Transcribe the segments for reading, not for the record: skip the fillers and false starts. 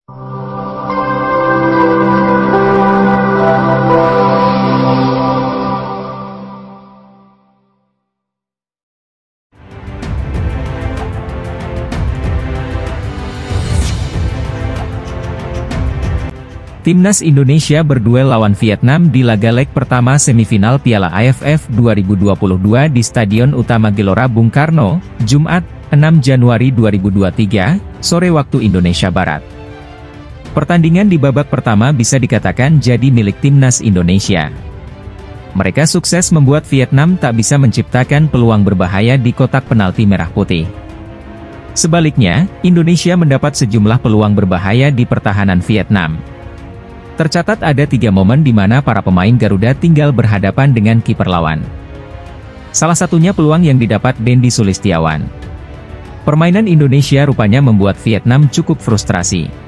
Timnas Indonesia berduel lawan Vietnam di laga leg pertama semifinal Piala AFF 2022 di Stadion Utama Gelora Bung Karno, Jumat, 6 Januari 2023, sore waktu Indonesia Barat. Pertandingan di babak pertama bisa dikatakan jadi milik Timnas Indonesia. Mereka sukses membuat Vietnam tak bisa menciptakan peluang berbahaya di kotak penalti merah putih. Sebaliknya, Indonesia mendapat sejumlah peluang berbahaya di pertahanan Vietnam. Tercatat ada 3 momen di mana para pemain Garuda tinggal berhadapan dengan kiper lawan. Salah satunya peluang yang didapat Dendi Sulistiawan. Permainan Indonesia rupanya membuat Vietnam cukup frustrasi.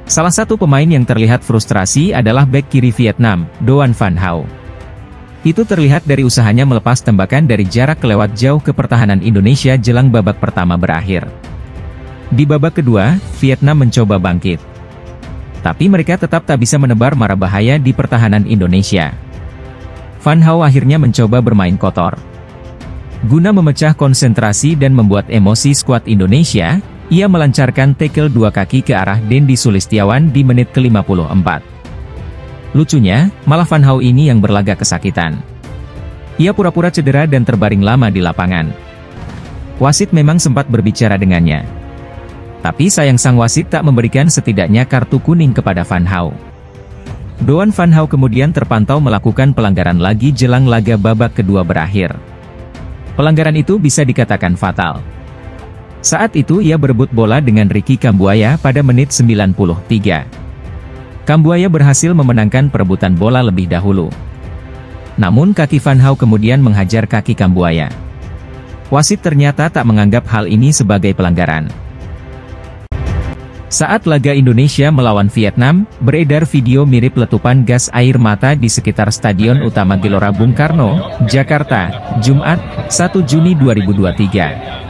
Salah satu pemain yang terlihat frustrasi adalah bek kiri Vietnam, Doan Van Hau. Itu terlihat dari usahanya melepas tembakan dari jarak kelewat jauh ke pertahanan Indonesia jelang babak pertama berakhir. Di babak kedua, Vietnam mencoba bangkit. Tapi mereka tetap tak bisa menebar mara bahaya di pertahanan Indonesia. Van Hau akhirnya mencoba bermain kotor. Guna memecah konsentrasi dan membuat emosi skuad Indonesia, ia melancarkan tackle 2 kaki ke arah Dendi Sulistiawan di menit ke-54. Lucunya, malah Van Hau ini yang berlaga kesakitan. Ia pura-pura cedera dan terbaring lama di lapangan. Wasit memang sempat berbicara dengannya. Tapi sayang sang wasit tak memberikan setidaknya kartu kuning kepada Van Hau. Doan Van Hau kemudian terpantau melakukan pelanggaran lagi jelang laga babak kedua berakhir. Pelanggaran itu bisa dikatakan fatal. Saat itu ia berebut bola dengan Ricky Kambuaya pada menit 93. Kambuaya berhasil memenangkan perebutan bola lebih dahulu. Namun kaki Van Hau kemudian menghajar kaki Kambuaya. Wasit ternyata tak menganggap hal ini sebagai pelanggaran. Saat laga Indonesia melawan Vietnam, beredar video mirip letupan gas air mata di sekitar Stadion Utama Gelora Bung Karno, Jakarta, Jumat, 1 Juni 2023.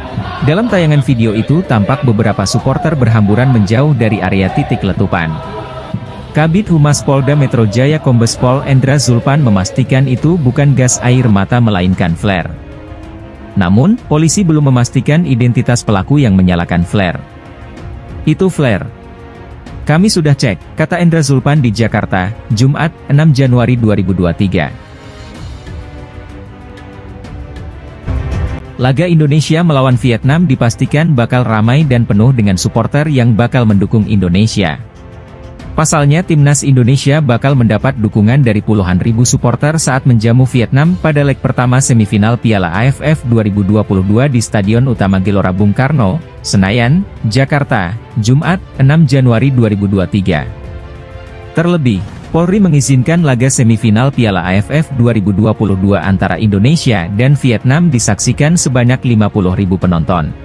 Dalam tayangan video itu tampak beberapa supporter berhamburan menjauh dari area titik letupan. Kabid Humas Polda Metro Jaya Kombes Pol Endra Zulpan memastikan itu bukan gas air mata melainkan flare. Namun, polisi belum memastikan identitas pelaku yang menyalakan flare. Itu flare. Kami sudah cek, kata Endra Zulpan di Jakarta, Jumat, 6 Januari 2023. Laga Indonesia melawan Vietnam dipastikan bakal ramai dan penuh dengan supporter yang bakal mendukung Indonesia. Pasalnya Timnas Indonesia bakal mendapat dukungan dari puluhan ribu supporter saat menjamu Vietnam pada leg pertama semifinal Piala AFF 2022 di Stadion Utama Gelora Bung Karno, Senayan, Jakarta, Jumat, 6 Januari 2023. Terlebih, Polri mengizinkan laga semifinal Piala AFF 2022 antara Indonesia dan Vietnam disaksikan sebanyak 50.000 penonton.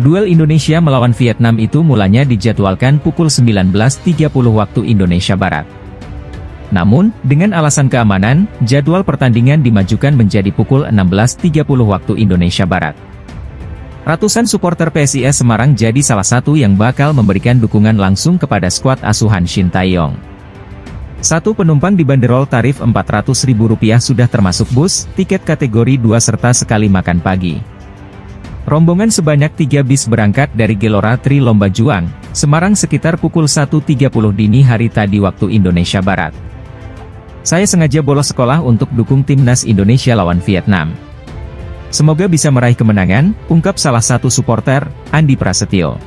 Duel Indonesia melawan Vietnam itu mulanya dijadwalkan pukul 19.30 waktu Indonesia Barat. Namun, dengan alasan keamanan, jadwal pertandingan dimajukan menjadi pukul 16.30 waktu Indonesia Barat. Ratusan supporter PSIS Semarang jadi salah satu yang bakal memberikan dukungan langsung kepada skuad asuhan Shin Tae-yong. Satu penumpang dibanderol tarif Rp400.000 sudah termasuk bus, tiket kategori 2 serta sekali makan pagi. Rombongan sebanyak 3 bis berangkat dari Gelora Tri Lomba Juang, Semarang sekitar pukul 1.30 dini hari tadi waktu Indonesia Barat. Saya sengaja bolos sekolah untuk dukung Timnas Indonesia lawan Vietnam. Semoga bisa meraih kemenangan, ungkap salah satu supporter, Andi Prasetyo.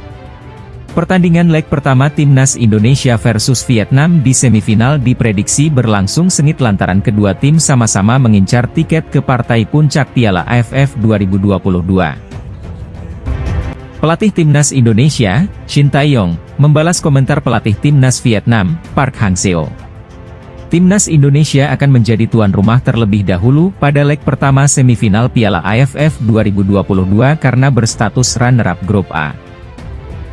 Pertandingan leg pertama Timnas Indonesia versus Vietnam di semifinal diprediksi berlangsung sengit lantaran kedua tim sama-sama mengincar tiket ke partai puncak Piala AFF 2022. Pelatih Timnas Indonesia, Shin Tae-yong, membalas komentar pelatih Timnas Vietnam, Park Hang-seo. Timnas Indonesia akan menjadi tuan rumah terlebih dahulu pada leg pertama semifinal Piala AFF 2022 karena berstatus runner-up grup A.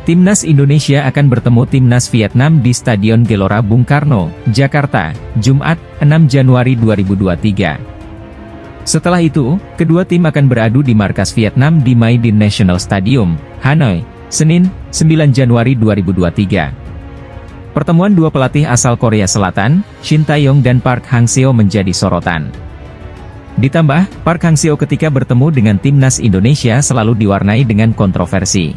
Timnas Indonesia akan bertemu Timnas Vietnam di Stadion Gelora Bung Karno, Jakarta, Jumat, 6 Januari 2023. Setelah itu, kedua tim akan beradu di markas Vietnam di Mai Dinh National Stadium, Hanoi, Senin, 9 Januari 2023. Pertemuan dua pelatih asal Korea Selatan, Shin Tae-yong dan Park Hang-seo menjadi sorotan. Ditambah, Park Hang-seo ketika bertemu dengan timnas Indonesia selalu diwarnai dengan kontroversi.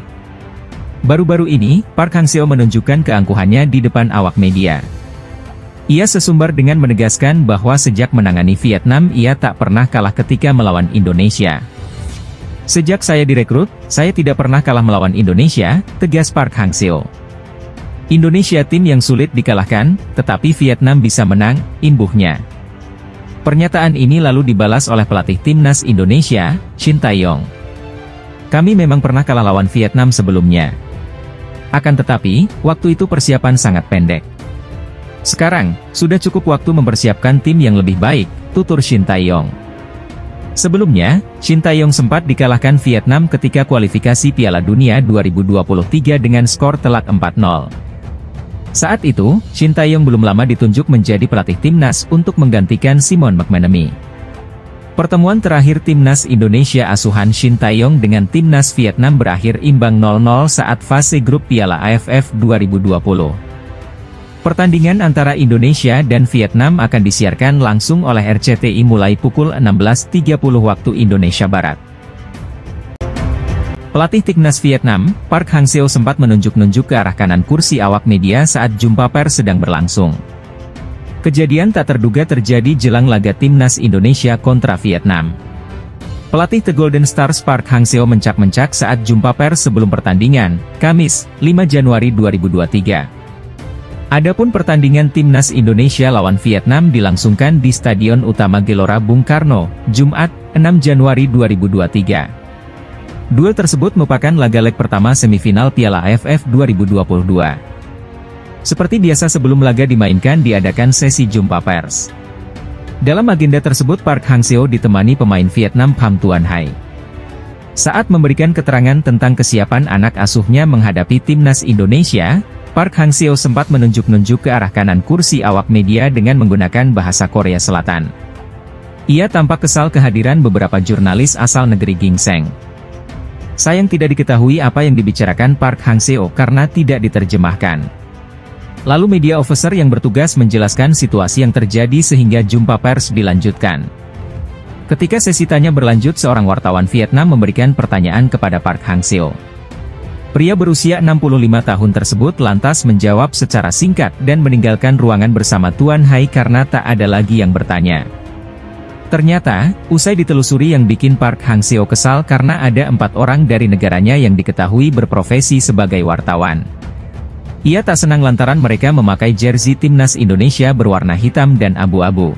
Baru-baru ini, Park Hang-seo menunjukkan keangkuhannya di depan awak media. Ia sesumbar dengan menegaskan bahwa sejak menangani Vietnam ia tak pernah kalah ketika melawan Indonesia. "Sejak saya direkrut, saya tidak pernah kalah melawan Indonesia," tegas Park Hang-seo. "Indonesia tim yang sulit dikalahkan, tetapi Vietnam bisa menang," imbuhnya. Pernyataan ini lalu dibalas oleh pelatih timnas Indonesia, Shin Tae-yong. "Kami memang pernah kalah lawan Vietnam sebelumnya. Akan tetapi, waktu itu persiapan sangat pendek. Sekarang, sudah cukup waktu mempersiapkan tim yang lebih baik," tutur Shin Tae-yong. Sebelumnya, Shin Tae-yong sempat dikalahkan Vietnam ketika kualifikasi Piala Dunia 2023 dengan skor telak 4-0. Saat itu, Shin Tae-yong belum lama ditunjuk menjadi pelatih timnas untuk menggantikan Simon McManamy. Pertemuan terakhir timnas Indonesia asuhan Shin Tae-yong dengan timnas Vietnam berakhir imbang 0-0 saat fase grup Piala AFF 2020. Pertandingan antara Indonesia dan Vietnam akan disiarkan langsung oleh RCTI mulai pukul 16.30 waktu Indonesia Barat. Pelatih timnas Vietnam, Park Hang-seo sempat menunjuk-nunjuk ke arah kanan kursi awak media saat jumpa pers sedang berlangsung. Kejadian tak terduga terjadi jelang laga timnas Indonesia kontra Vietnam. Pelatih The Golden Stars Park Hang-seo mencak-mencak saat jumpa pers sebelum pertandingan, Kamis, 5 Januari 2023. Adapun pertandingan timnas Indonesia lawan Vietnam dilangsungkan di Stadion Utama Gelora Bung Karno, Jumat, 6 Januari 2023. Duel tersebut merupakan laga leg pertama semifinal Piala AFF 2022. Seperti biasa sebelum laga dimainkan diadakan sesi jumpa pers. Dalam agenda tersebut Park Hang-seo ditemani pemain Vietnam Pham Tuan Hai. Saat memberikan keterangan tentang kesiapan anak asuhnya menghadapi timnas Indonesia, Park Hang-seo sempat menunjuk-nunjuk ke arah kanan kursi awak media dengan menggunakan bahasa Korea Selatan. Ia tampak kesal kehadiran beberapa jurnalis asal negeri Gingseng. Sayang tidak diketahui apa yang dibicarakan Park Hang-seo karena tidak diterjemahkan. Lalu media officer yang bertugas menjelaskan situasi yang terjadi sehingga jumpa pers dilanjutkan. Ketika sesi tanya berlanjut seorang wartawan Vietnam memberikan pertanyaan kepada Park Hang-seo. Pria berusia 65 tahun tersebut lantas menjawab secara singkat dan meninggalkan ruangan bersama Tuan Hai karena tak ada lagi yang bertanya. Ternyata, usai ditelusuri yang bikin Park Hang-seo kesal karena ada 4 orang dari negaranya yang diketahui berprofesi sebagai wartawan. Ia tak senang lantaran mereka memakai jersey timnas Indonesia berwarna hitam dan abu-abu.